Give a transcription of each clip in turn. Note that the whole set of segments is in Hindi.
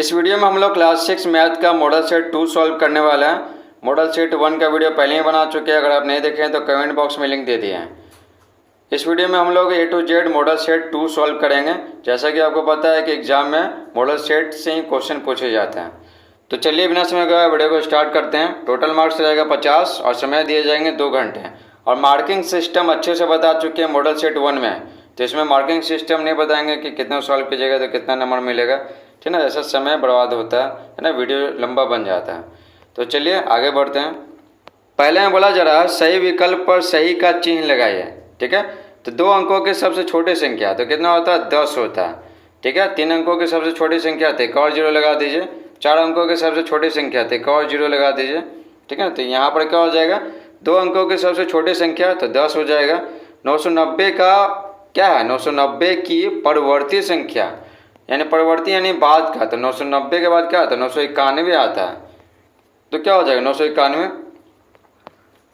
इस वीडियो में हम लोग क्लास 6 मैथ का मॉडल सेट 2 सॉल्व करने वाले हैं। मॉडल सेट 1 का वीडियो पहले ही बना चुके हैं, अगर आप नहीं देखे हैं तो कमेंट बॉक्स में लिंक दे दिए हैं। इस वीडियो में हम लोग A to Z model set 2 solve करेंगे। जैसा कि आपको पता है कि एग्जाम में मॉडल सेट से ही क्वेश्चन पूछे जाते हैं। तो चलिए बिना समय गवाए वीडियो को स्टार्ट करते हैं। टोटल मार्क्स रहेगा 50 और समय दिए जाएंगे 2 घंटे। और मार्किंग सिस्टम अच्छे से बता चुके हैं मॉडल सेट 1 में, तो इसमें मार्किंग सिस्टम नहीं बताएंगे कि कितना सॉल्व कीजिएगा तो कितना नंबर मिलेगा, ठीक है ना। ऐसा समय बर्बाद होता है ना, वीडियो लंबा बन जाता है। तो चलिए आगे बढ़ते हैं। पहले मैं बोला जरा सही विकल्प पर सही का चिन्ह लगाइए, ठीक है। तो 2 अंकों के सबसे छोटी संख्या तो कितना होता है, 10 होता है, ठीक है। 3 अंकों की सबसे छोटी संख्या तो एक और 0 लगा दीजिए। 4 अंकों की सबसे छोटी संख्या तो एक और 0 लगा दीजिए, ठीक है। तो यहाँ पर क्या हो जाएगा, 2 अंकों की सबसे छोटी संख्या तो 10 हो जाएगा। 990 का क्या है, 990 की परवर्ती संख्या यानी परवर्ती यानी बाद का, तो 990 के बाद क्या आता है, 991 आता है। तो क्या हो जाएगा 991।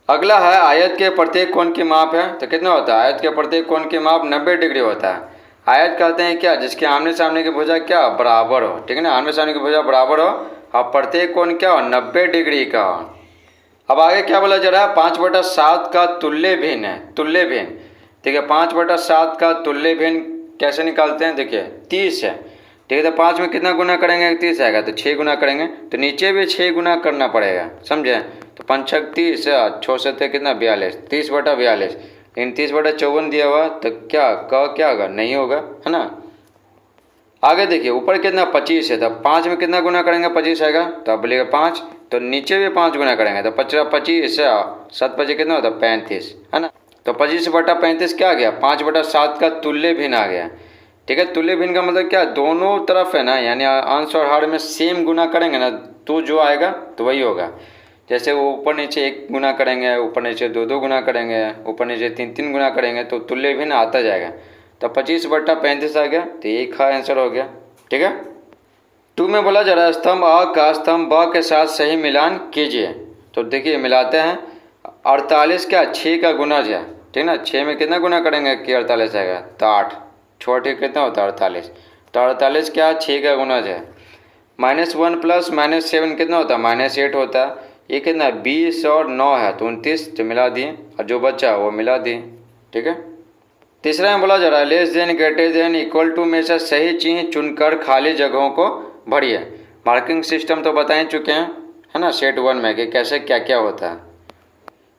अगला है आयत के प्रत्येक कोण की माप है, तो कितना होता है, आयत के प्रत्येक कोण की माप 90 डिग्री होता है। आयत कहते हैं क्या, जिसके आमने सामने की भुजा क्या बराबर हो, ठीक है ना। आमने सामने की भुजा बराबर हो और प्रत्येक कोण क्या हो, 90 डिग्री का हो। अब आगे क्या बोला जा रहा है, 5/7 का तुल्य भिन्न है, तुल्य भिन्न, ठीक है। 5/7 का तुल्य भिन्न कैसे निकालते हैं, देखिए 30 है, ठीक है। तो 5 में कितना गुना करेंगे, 30 आएगा, तो 6 गुना करेंगे, तो नीचे भी 6 गुना करना पड़ेगा, समझे। तो 5 6 30, 6 7 कितना 42, 30/42। लेकिन 30/54 दिया हुआ तो क्या क्या होगा, नहीं होगा, है ना। आगे देखिए ऊपर कितना 25 है, तो 5 में कितना गुना करेंगे, 25 आएगा, तो अब बोलेगा 5, तो नीचे भी 5 गुना करेंगे, तो 25 7 5 कितना होता है 35, है ना। तो 25/35 क्या आ गया, 5/7 का तुल्य भिन्न आ गया, ठीक है। तुल्य भिन्न का मतलब क्या, दोनों तरफ है ना, यानी अंश और हर में सेम गुना करेंगे ना, तो जो आएगा तो वही होगा। जैसे वो ऊपर नीचे 1 गुना करेंगे, ऊपर नीचे 2 गुना करेंगे, ऊपर नीचे 3 गुना करेंगे, तो तुल्य भिन्न आता जाएगा। तो 25/35 आ गया, तो एक का आंसर हो गया, ठीक है। 2 में बोला जा रहा है स्तंभ अ का स्तंभ ब के साथ सही मिलान कीजिए। तो देखिए मिलाते हैं। 48 क्या 6 का गुणज है, ठीक है ना। 6 में कितना गुना करेंगे कि 48 आएगा, तो 8, छोटे कितना होता है 48, तो 48 क्या 6 का गुणज है। -1 + -7 कितना होता है, -8 होता है। ये कितना 20 और 9 है, तो 29, तो मिला दिए और जो बचा वो मिला दिए, ठीक है। तीसरा में बोला जा रहा है less than greater than equal to में से सही चिन्ह चुनकर खाली जगहों को भरिए। मार्किंग सिस्टम तो बता ही चुके हैं, है ना, सेट 1 में कि कैसे क्या क्या होता है।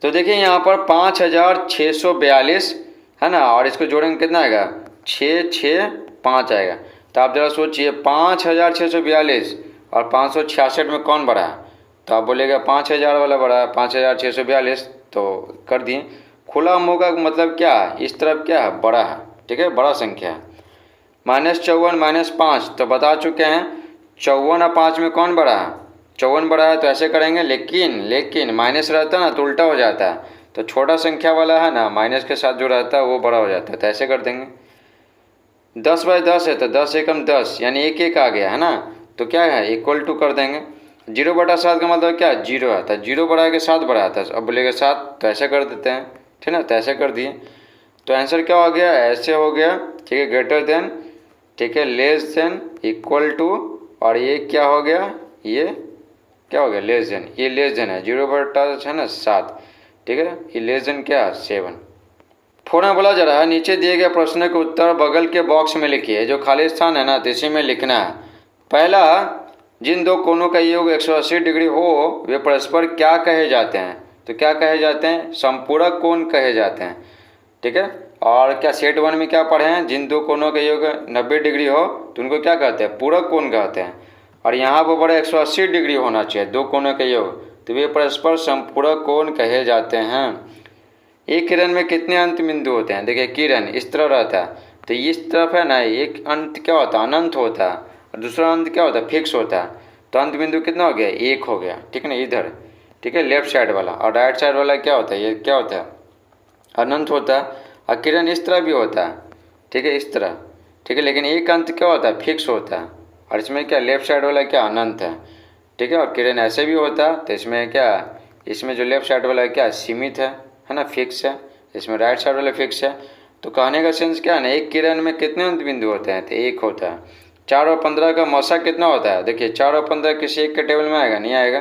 तो देखिए यहाँ पर 5642 है ना, और इसको जोड़ेंगे कितना आएगा, 665 आएगा। तो आप ज़रा सोचिए 5642 और 566 में कौन बड़ा है, तो आप बोलेगा 5000 वाला बड़ा है, 5642, तो कर दिए। खुला मुँह का मतलब क्या है, इस तरफ क्या है, बड़ा है, ठीक है, बड़ा संख्या है। -54 -5 तो बता चुके हैं, 54 और 5 में कौन बड़ा है, 54 बड़ा है, तो ऐसे करेंगे। लेकिन माइनस रहता है ना तो उल्टा हो जाता है, तो छोटा संख्या वाला है ना माइनस के साथ जो रहता है वो बड़ा हो जाता है, तो ऐसे कर देंगे। 10/10 है, तो 10 एकम 10 यानी 1 1 आ गया, है ना। तो क्या है इक्वल टू कर देंगे। 0/7 का मतलब क्या, 0 है, तो 0 बढ़ा के 7 बढ़ा था, अब बोलेगा 7, तो ऐसे कर देते हैं, ठीक है ना। तो ऐसे कर दिए, तो आंसर क्या हो गया, ऐसे हो गया, ठीक है। ग्रेटर देन, ठीक है, लेस देन, इक्वल टू, और ये क्या हो गया, ये क्या हो गया, लेस देन, ये लेस देन है 0/7 है ना 7, ठीक है। ये लेस देन क्या है 7। 4 में बोला जा रहा है नीचे दिए गए प्रश्न के उत्तर बगल के बॉक्स में लिखिए, जो खाली स्थान है ना तो इसी में लिखना है। पहला, जिन 2 कोनों का योग 180 डिग्री हो वे परस्पर क्या कहे जाते हैं, तो क्या कहे जाते हैं, संपूरक कोण कहे जाते हैं, ठीक है। और क्या सेट 1 में क्या पढ़े हैं, जिन 2 कोनों का योग 90 डिग्री हो तो उनको क्या कहते हैं, पूरक कोण कहते हैं। और यहाँ पर बड़े 180 डिग्री होना चाहिए 2 कोनों का योग, तो वे परस्पर संपूरक कोण कहे जाते हैं। एक किरण में कितने अंत बिंदु होते हैं, देखिए किरण इस तरह रहता है, तो इस तरफ है ना एक अंत क्या होता है, अनंत होता है, और दूसरा अंत क्या होता है, फिक्स होता है। तो अंत बिंदु कितना हो गया, 1 हो गया, ठीक है ना, इधर, ठीक है, लेफ्ट साइड वाला। और राइट साइड वाला क्या होता है, ये क्या होता है, अनंत होता है। और किरण इस तरह भी होता है, ठीक है, इस तरह, ठीक है, लेकिन एक अंत क्या होता है, फिक्स होता है। और इसमें क्या लेफ्ट साइड वाला क्या अनंत है, ठीक है। और किरण ऐसे भी होता है, तो इसमें क्या, इसमें जो लेफ्ट साइड वाला क्या सीमित है ना, फिक्स है। इसमें राइट साइड वाला फिक्स है। तो कहने का सेंस क्या है ना, एक किरण में कितने अंत बिंदु होते हैं, तो 1 होता है। 4 और 15 का मशक कितना होता है? देखिए 4 और 15 किसी एक के टेबल में आएगा? नहीं आएगा।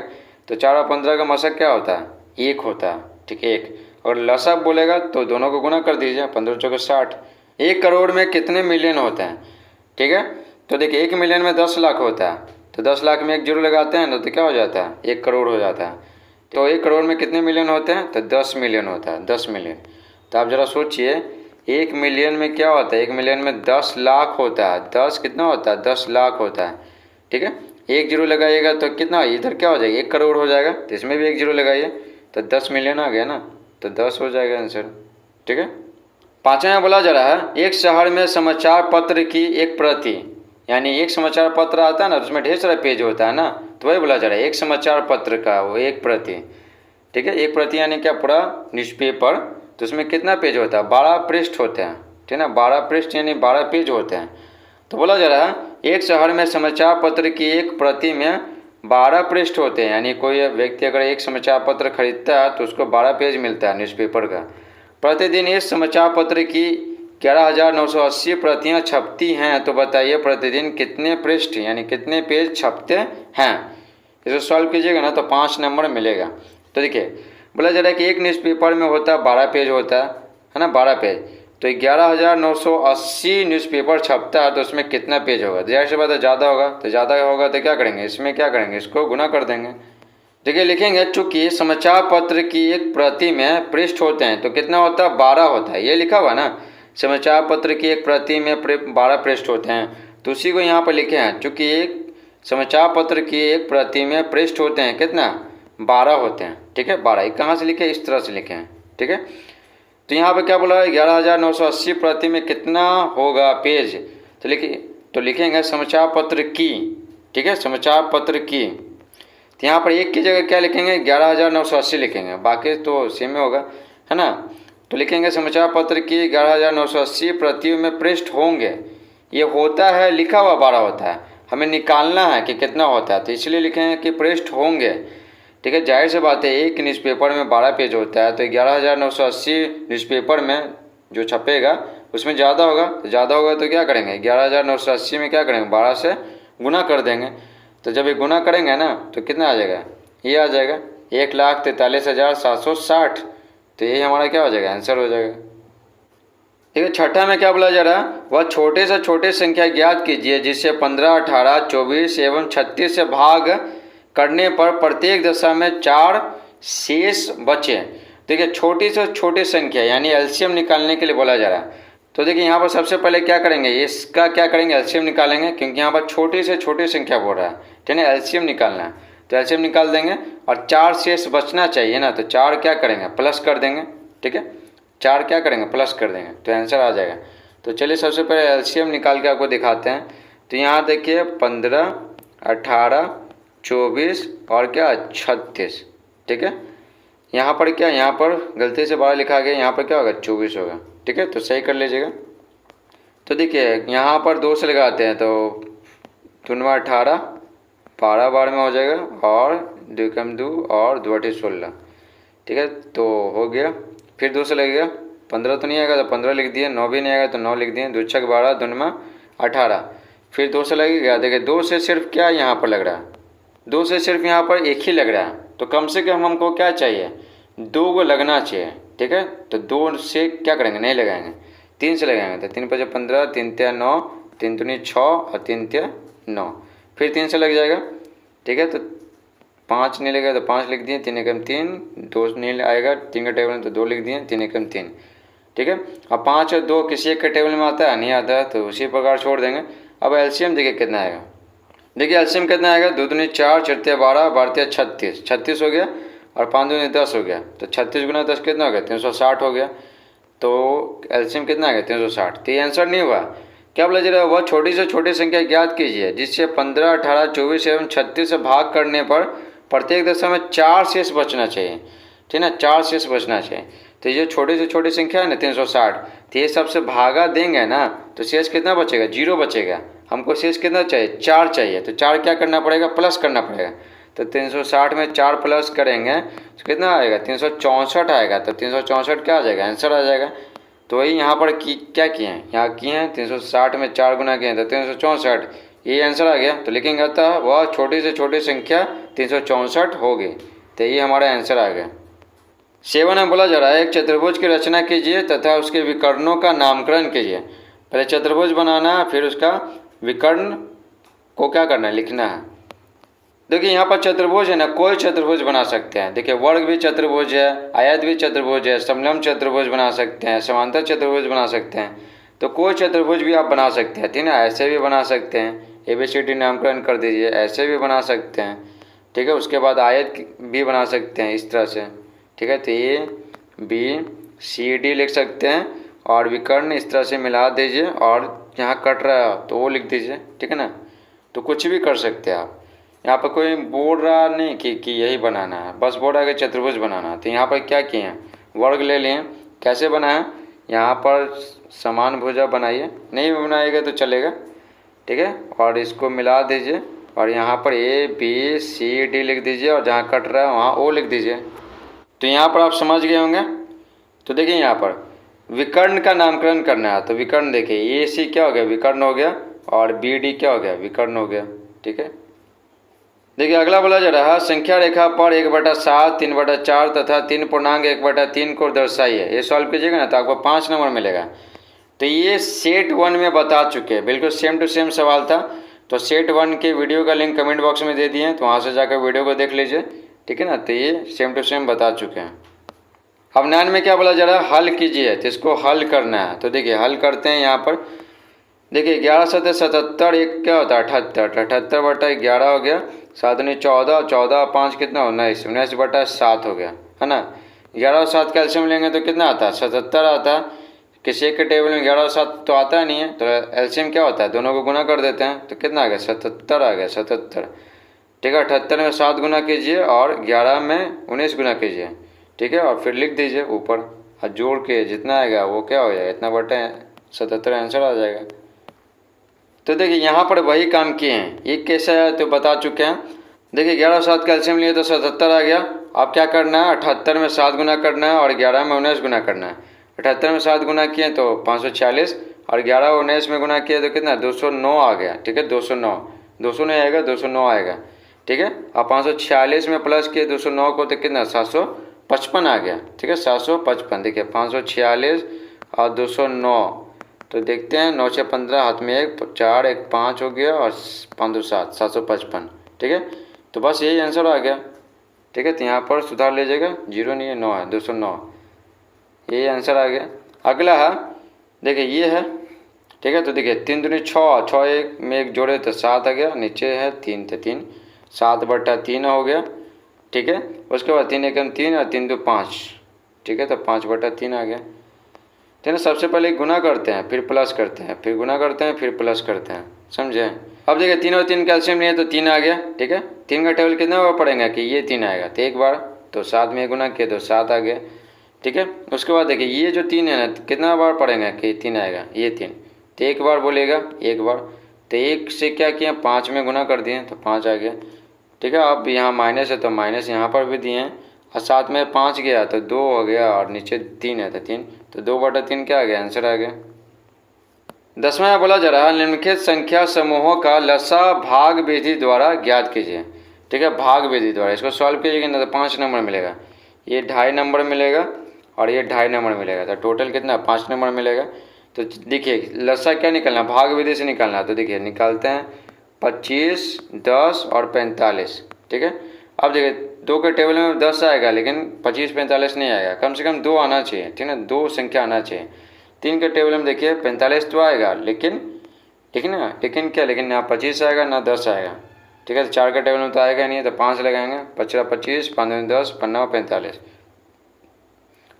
तो 4 और 15 का मशक क्या होता है? 1 होता है। ठीक है, 1। और लसाग बोलेगा तो दोनों को गुना कर दीजिए, 15 चौके 60। 1 करोड़ में कितने मिलियन होते हैं? ठीक है, तो देखिए 1 मिलियन में 10 लाख होता है, तो 10 लाख में 1 जीरो लगाते हैं ना, तो क्या हो जाता है? 1 करोड़ हो जाता है। तो 1 करोड़ में कितने मिलियन होते हैं? तो 10 मिलियन होता है, 10 मिलियन। तो आप ज़रा सोचिए 1 मिलियन में क्या होता है? 1 मिलियन में 10 लाख होता है। 10 कितना होता है? 10 लाख होता है। ठीक है, 1 जीरो लगाइएगा तो कितना, इधर क्या हो जाएगा? 1 करोड़ हो जाएगा, तो इसमें भी 1 जीरो लगाइए तो 10 मिलियन आ गया ना, तो 10 हो जाएगा आंसर। ठीक है, 5वां में बोला जा रहा है एक शहर में समाचार पत्र की एक प्रति, यानी एक समाचार पत्र आता है ना, उसमें ढेर सारा पेज होता है ना, तो वही बोला जा रहा है एक समाचार पत्र का वो एक प्रति। ठीक है, एक प्रति यानी क्या? पूरा न्यूज़पेपर, तो उसमें कितना पेज होता है? 12 पृष्ठ होते हैं। ठीक है ना, 12 पृष्ठ यानी 12 पेज होते हैं। तो बोला जा रहा है एक शहर में समाचार पत्र की एक प्रति में 12 पृष्ठ होते हैं, यानी कोई व्यक्ति अगर एक समाचार पत्र खरीदता है तो उसको 12 पेज मिलता है न्यूज़पेपर का। प्रतिदिन इस समाचार पत्र की 11,980 प्रतियाँ छपती हैं, तो बताइए प्रतिदिन कितने पृष्ठ यानी कितने पेज छपते हैं? इसे सॉल्व कीजिएगा ना तो 5 नंबर मिलेगा। तो देखिए बोला जा रहा है कि एक न्यूज़पेपर में होता है 12 पेज होता है ना, 12 पेज, तो 11,980 न्यूज़पेपर छपता है, तो उसमें कितना पेज होगा? जाहिर सी बात है ज़्यादा होगा, तो ज़्यादा होगा तो क्या करेंगे? इसमें क्या करेंगे? इसको गुना कर देंगे। देखिए लिखेंगे चूँकि समाचार पत्र की एक प्रति में पृष्ठ होते हैं, तो कितना होता है? 12 होता है। ये लिखा हुआ ना, समाचार पत्र की एक प्रति में 12 पृष्ठ होते हैं, तो उसी को यहाँ पर लिखे हैं। चूँकि एक समाचार पत्र की एक प्रति में पृष्ठ होते हैं कितना? 12 होते हैं। ठीक है, 12 कहाँ से लिखे? इस तरह से लिखे हैं। ठीक है, तो यहाँ पे क्या बोला है? 11,980 प्रति में कितना होगा पेज? तो लिखेंगे समाचार पत्र की। ठीक है, समाचार पत्र की, तो यहाँ पर एक की जगह क्या लिखेंगे? 11,980 लिखेंगे, बाकी तो सेम ही होगा, है ना। तो लिखेंगे समाचार पत्र की 11,980 प्रतियों में पृष्ठ होंगे। ये होता है लिखा हुआ 12 होता है, हमें निकालना है कि कितना होता है, तो इसलिए लिखेंगे कि पृष्ठ होंगे। ठीक है, जाहिर सी बात है एक न्यूज़पेपर में 12 पेज होता है, तो 11,980 न्यूज़पेपर में जो छपेगा उसमें ज़्यादा होगा, तो ज़्यादा होगा तो क्या करेंगे? 11,980 में क्या करेंगे? 12 से गुना कर देंगे। तो जब ये गुना करेंगे ना तो कितना आ जाएगा? ये आ जाएगा 1,43,760। तो यही हमारा क्या हो जाएगा? आंसर हो जाएगा। ठीक है, 6वां में क्या बोला जा रहा है? वह छोटे से छोटे संख्या ज्ञात कीजिए जिससे 15, 18, 24 एवं 36 से भाग करने पर प्रत्येक दशा में 4 शेष बचे। देखिए छोटी से छोटी संख्या यानी एलसीएम निकालने के लिए बोला जा रहा है। तो देखिए यहाँ पर सबसे पहले क्या करेंगे? इसका क्या करेंगे? एलसीएम निकालेंगे, क्योंकि यहाँ पर छोटी से छोटी संख्या बोल रहा है। ठीक है, एलसीएम निकालना है, तो एलसीएम निकाल देंगे और 4 शेष बचना चाहिए ना, तो 4 क्या करेंगे? प्लस कर देंगे। ठीक है, 4 क्या करेंगे? प्लस कर देंगे, तो आंसर आ जाएगा। तो चलिए सबसे पहले एलसीएम निकाल के आपको दिखाते हैं। तो यहाँ देखिए 15, 18, 24 और क्या 36। ठीक है, यहाँ पर क्या? यहाँ पर गलती से 12 लिखा गया, यहाँ पर क्या होगा? 24 होगा। ठीक है, तो सही कर लीजिएगा। तो देखिए यहाँ पर 2 से लगाते हैं, तो 2 18, 12 बार में हो जाएगा, और 2 कम 2 और 2 8 16। ठीक है, तो हो गया। फिर 2 से लगेगा, 15 तो नहीं आएगा तो 15 लिख दिए, 9 भी नहीं आएगा तो 9 लिख दिए, 2 छक 12, 2 में 18। फिर 2 से लगेगा, देखिए 2 से सिर्फ क्या यहाँ पर लग रहा है? 2 से सिर्फ यहाँ पर एक ही लग रहा है, तो कम से कम हमको क्या चाहिए? 2 को लगना चाहिए। ठीक है, तो 2 से क्या करेंगे? नहीं लगाएंगे, 3 से लगाएंगे, तो 3 5 15, 3 3 9, 3 दूनी 6 और 3 3 9। फिर 3 से लग जाएगा। ठीक है, तो 5 नहीं लगेगा तो 5 लिख दिए, 3 एकम 3, 2 नहीं आएगा 3 का टेबल में तो 2 लिख दिए, 3 एकम 3। ठीक है, अब 5 और 2 किसी एक के टेबल में आता है? नहीं आता है, तो उसी प्रकार छोड़ देंगे। अब एलसीएम देखिए कितना आएगा। देखिए एलसीएम कितना आएगा? 2 दूनी 4, 4 तिया 12, 12 तिया 36, 36 हो गया, और 5 दूनी 10 हो गया, तो 36 गुना 10 कितना हो गया? 360 हो गया। तो एलसीएम कितना आ गया? 360। तो ये आंसर नहीं हुआ। क्या बोला जा रहा है? वह छोटी से छोटी संख्या ज्ञात कीजिए जिससे 15, 18, 24 एवं 36 से भाग करने पर प्रत्येक दशा में 4 शेष बचना चाहिए। ठीक है ना, 4 शेष बचना चाहिए। तो ये छोटी से छोटी संख्या है ना 360, तो ये सबसे भागा देंगे ना, तो शेष कितना बचेगा? 0 बचेगा। हमको शेष कितना चाहिए? 4 चाहिए, तो 4 क्या करना पड़ेगा? प्लस करना पड़ेगा। तो 360 में 4 प्लस करेंगे तो कितना आएगा? 364 आएगा। तो 364 क्या आ जाएगा? आंसर आ जाएगा। तो वही यहाँ पर क्या किए हैं? यहाँ किए हैं 360 में 4 गुना किए हैं तो 364, ये आंसर आ गया। तो लिखेंगे अतः वह छोटी से छोटी संख्या 364 होगी। तो ये हमारा आंसर आ गया। 7 में बोला जा रहा है एक चतुर्भुज की रचना कीजिए तथा उसके विकर्णों का नामकरण कीजिए। पहले चतुर्भुज बनाना है, फिर उसका विकर्ण को क्या करना है, लिखना है। देखिए यहाँ पर चतुर्भुज है ना, कोई चतुर्भुज बना सकते हैं। देखिए वर्ग भी चतुर्भुज है, आयत भी चतुर्भुज है, समलंब चतुर्भुज बना सकते हैं, समांतर चतुर्भुज बना सकते हैं। तो कोई चतुर्भुज भी आप बना सकते हैं, ठीक है। ऐसे भी बना सकते हैं, ABCD नामकरण कर दीजिए, ऐसे भी बना सकते हैं, ठीक है। उसके बाद आयत भी बना सकते हैं इस तरह से, ठीक है। तो ABCD लिख सकते हैं और विकर्ण इस तरह से मिला दीजिए और यहाँ कट रहा है तो वो लिख दीजिए, ठीक है ना। तो कुछ भी कर सकते हैं आप। यहाँ पर कोई बोल रहा नहीं कि यही बनाना है, बस बोल रहा है कि चतुर्भुज बनाना है। तो यहाँ पर क्या किए हैं, वर्ग ले लिए। कैसे बनाए, यहाँ पर समान भुजा बनाइए, नहीं बनाएगा तो चलेगा, ठीक है। और इसको मिला दीजिए और यहाँ पर ABCD लिख दीजिए और जहाँ कट रहा है वहाँ O लिख दीजिए। तो यहाँ पर आप समझ गए होंगे। तो देखिए यहाँ पर विकर्ण का नामकरण करना है। तो विकर्ण देखिए AC क्या हो गया, विकर्ण हो गया, और BD क्या हो गया, विकर्ण हो गया, ठीक है। देखिए अगला बोला जा रहा है संख्या रेखा पर 1/7, 3/4 तथा 3.1/3 को दर्शाइए। ये सॉल्व कीजिएगा ना तो आपको 5 नंबर मिलेगा। तो ये सेट 1 में बता चुके हैं, बिल्कुल सेम टू सेम सवाल था। तो सेट 1 के वीडियो का लिंक कमेंट बॉक्स में दे दिए हैं, तो वहाँ से जाकर वीडियो को देख लीजिए, ठीक है ना। तो ये सेम टू सेम बता चुके हैं। अब 9 में क्या बोला जा रहा है, हल कीजिए। तो इसको हल करना है। तो देखिए हल करते हैं। यहाँ पर देखिए 11 7 77, एक क्या होता है 78, 78/11 हो गया, 7 9 14, 14 5 कितना 19, 19/7 हो गया, है ना। 11 और 7 कैल्शियम लेंगे तो कितना आता है, 77 आता है। किसी के टेबल में 11 और 7 तो आता नहीं है, तो एलसीएम क्या होता है, दोनों को गुना कर देते हैं। तो कितना आ गया, 77 आ गया, 77, ठीक है। 78 में 7 गुना कीजिए और 11 में 19 गुना कीजिए, ठीक है। और फिर लिख दीजिए ऊपर, और जोड़ के जितना आएगा वो क्या हो जाएगा, इतना बटे 77 आंसर आ जाएगा। तो देखिए यहाँ पर वही काम किए हैं। ये कैसा है तो बता चुके हैं। देखिए 11 और 7 कैल्शियम लिए तो 77 आ गया। अब क्या करना है, 78 में 7 गुना करना है और 11 में 19 गुना करना है। 78 में 7 गुना किए तो 546, और 11 और 19 में गुना किए तो कितना 209 आ गया, ठीक है। 209, 200 नहीं आएगा, 209 आएगा, ठीक है। अब 546 में प्लस किए 209 को तो कितना 755 आ गया, ठीक है। 755, देखिए 546 और 209, तो देखते हैं 9 से 15, हाथ में 1 4 1 5 हो गया और 5 2 7, 755, ठीक है। तो बस यही आंसर आ गया, ठीक है। तो यहाँ पर सुधार लीजिएगा, 0 नहीं है, 9 है, 209, यही आंसर आ गया। अगला है देखिए ये है, ठीक है। तो देखिए 3 दूनी 6, 6 1 में 1 जोड़े तो 7 आ गया, नीचे है 3 तो 3, 7/3 हो गया, ठीक है। उसके बाद 3 1 3 और 3 2 5, ठीक है। तो 5/3 आ गया, ठीक है। सबसे पहले गुना करते हैं, फिर प्लस करते हैं, फिर गुना करते हैं, फिर प्लस करते हैं, समझे। अब देखिए 3 और 3 कैल्शियम नहीं है तो 3 आ गया, ठीक है। 3 का टेबल कितना बार पड़ेगा कि ये 3 आएगा, तो एक बार, तो 7 में गुना किया तो 7 आ गया, ठीक है। उसके बाद देखिए ये जो 3 है ना, कितना बार पड़ेगा कि 3 आएगा, ये 3, तो एक बार बोलेगा, एक बार। तो 1 से क्या किया, 5 में गुना कर दिए तो 5 आ गया, ठीक है। अब यहाँ माइनस है तो माइनस यहाँ पर भी दिए हैं, और 7 में 5 गया तो 2 हो गया, और नीचे 3 है तो 3, तो 2/3 क्या आ गया, आंसर आ गया। 10वां में बोला जा रहा है निम्नलिखित संख्या समूहों का लसा भाग विधि द्वारा ज्ञात कीजिए, ठीक है। भाग विधि द्वारा इसको सॉल्व कीजिएगा ना तो 5 नंबर मिलेगा, ये 2.5 नंबर मिलेगा और ये 2.5 नंबर मिलेगा, तो टोटल कितना 5 नंबर मिलेगा। तो देखिए लसा क्या निकलना, भाग विधि से निकालना। तो देखिए निकालते हैं 25, 10 और 45, ठीक है। अब देखिए 2 के टेबल में 10 आएगा, लेकिन 25 45 नहीं आएगा, कम से कम 2 आना चाहिए, ठीक है ना, 2 संख्या आना चाहिए। 3 के टेबल में देखिए 45 तो आएगा, लेकिन ठीक है ना, लेकिन क्या, लेकिन ना 25 आएगा ना 10 आएगा, ठीक है। तो 4 के टेबल में तो आएगा नहीं, तो 5 लगाएंगे, 5 25, 5 10, 15 45।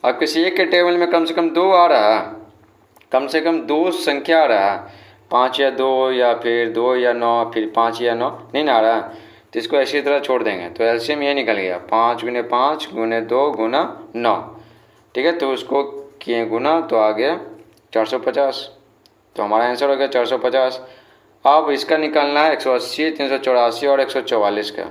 अब किसी एक के टेबल में कम से कम 2 आ रहा है, कम से कम 2 संख्या आ रहा है, 5 या 2 या फिर 2 या 9, फिर 5 या 9 नहीं आ रहा, तो इसको ऐसी तरह छोड़ देंगे। तो एलसीएम ये निकल गया 5 × 5 × 2 × 9, ठीक है। तो उसको किए गुना तो आ गया 450, तो हमारा आंसर हो गया 450। अब इसका निकालना है 180, 384 और 144 का।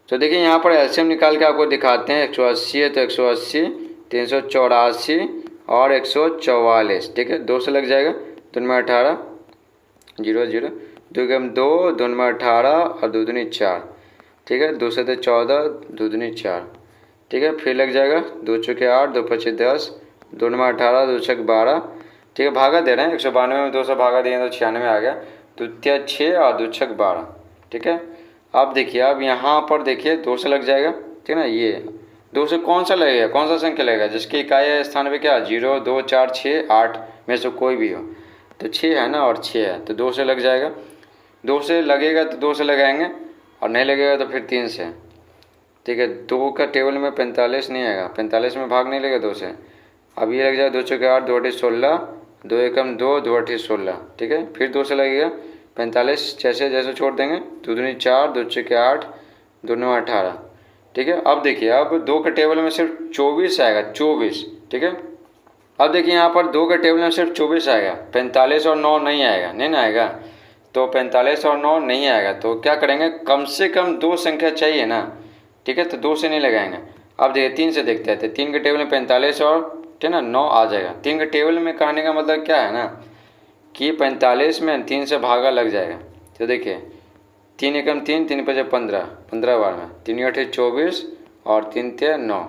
तो देखिए यहाँ पर एलसीएम निकाल के आपको दिखाते हैं। 180 है तो 180, 384 और 144, ठीक है। 2 से लग जाएगा, तो 18 0 0, 2 एकम 2, 2 में 18 और 2 दूनी 4, ठीक है। 2 से 14, 2 दूनी 4, ठीक है। फिर लग जाएगा 2 चौके 8, 2 पचे 10, 2 में 18, 2 छक 12, ठीक है। भागा दे रहे हैं, 192 में 2 से भागा दिए तो 96 आ गया। 2 तिया 6 और 2 छक 12, ठीक है। अब देखिए, अब यहाँ पर देखिए 2 से लग जाएगा, ठीक है ना। ये 2 से कौन सा लगेगा, कौन सा संख्या लगेगा जिसकी इकाई स्थान पे क्या 0, 2, 4, 6, 8 में से कोई भी हो। तो 6 है ना, और 6 है तो 2 से लग जाएगा। 2 से लगेगा तो 2 से लगाएंगे, और नहीं लगेगा तो फिर 3 से, ठीक है। 2 का टेबल में 45 नहीं आएगा, 45 में भाग नहीं लगेगा 2 से। अब ये लग जाएगा 2 चौके 8, 2 अठी 16, 2 एकम 2, 2 अठी 16, ठीक है। फिर 2 से लगेगा 45, जैसे जैसे छोड़ देंगे, 2 दूनी 4, 2 चौके 8, 2 नौ 18, ठीक है। अब देखिए, अब 2 के टेबल में सिर्फ 24 आएगा, 24, ठीक है। अब देखिए यहाँ पर 2 के टेबल में सिर्फ 24 आएगा, 45 और 9 नहीं आएगा, नहीं ना आएगा। तो 45 और 9 नहीं आएगा, तो क्या करेंगे, कम से कम 2 संख्या चाहिए ना, ठीक है। तो 2 से नहीं लगाएंगे। अब देखिए 3 से देखते हैं, तो 3 के टेबल में 45 और, ठीक है ना, 9 आ जाएगा। 3 के टेबल में कहने का मतलब क्या है ना, कि 45 में 3 से भागा लग जाएगा। तो देखिए 3 एकम 3, 3 पचे 15, 15 बार में 3 अठे 24 और 3 ते 9,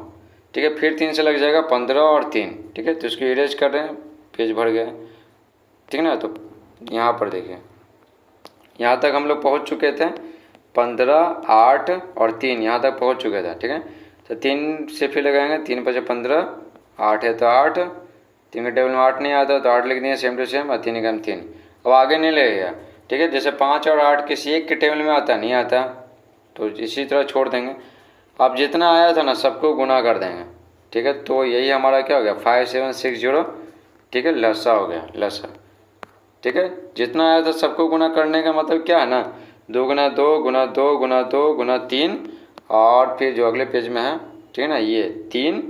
ठीक है। फिर 3 से लग जाएगा 15 और 3, ठीक है। तो इसको इरेज कर रहे हैं, पेज भर गया, ठीक है ना। तो यहाँ पर देखिए, यहाँ तक हम लोग पहुँच चुके थे, 15, 8 और 3 यहाँ तक पहुँच चुके थे, ठीक है। तो 3 से फिर लगाएंगे, 3 पचे 15, 8 है तो 8, 3 के टेबल में 8 नहीं आता तो 8 लिख दिए सेम टू सेम, और 3 एकम 3। अब आगे नहीं लगेगा, ठीक है। जैसे 5 और 8 किसी एक के टेबल में आता नहीं आता, तो इसी तरह छोड़ देंगे। अब जितना आया था ना सबको गुना कर देंगे, ठीक है। तो यही हमारा क्या हो गया, 5760, ठीक है, लसा हो गया, लसा, ठीक है। जितना आया था सबको गुना करने का मतलब क्या है ना, 2 गुना 2 गुना 2 गुना 2 गुना 3, और फिर जो अगले पेज में है, ठीक है ना, ये 3,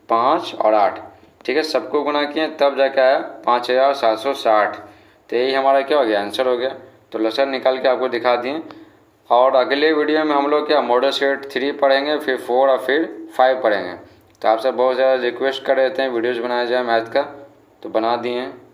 5 और 8, ठीक है। सबको गुना किए तब जाके आया 5760। तो यही हमारा क्या हो गया, आंसर हो गया। तो लसर निकाल के आपको दिखा दिए। और अगले वीडियो में हम लोग क्या मॉडल सेट 3 पढ़ेंगे, फिर 4 और फिर 5 पढ़ेंगे। तो आपसे बहुत ज़्यादा रिक्वेस्ट कर रहे थे वीडियोज़ बनाया जाए मैथ का, तो बना दिए हैं।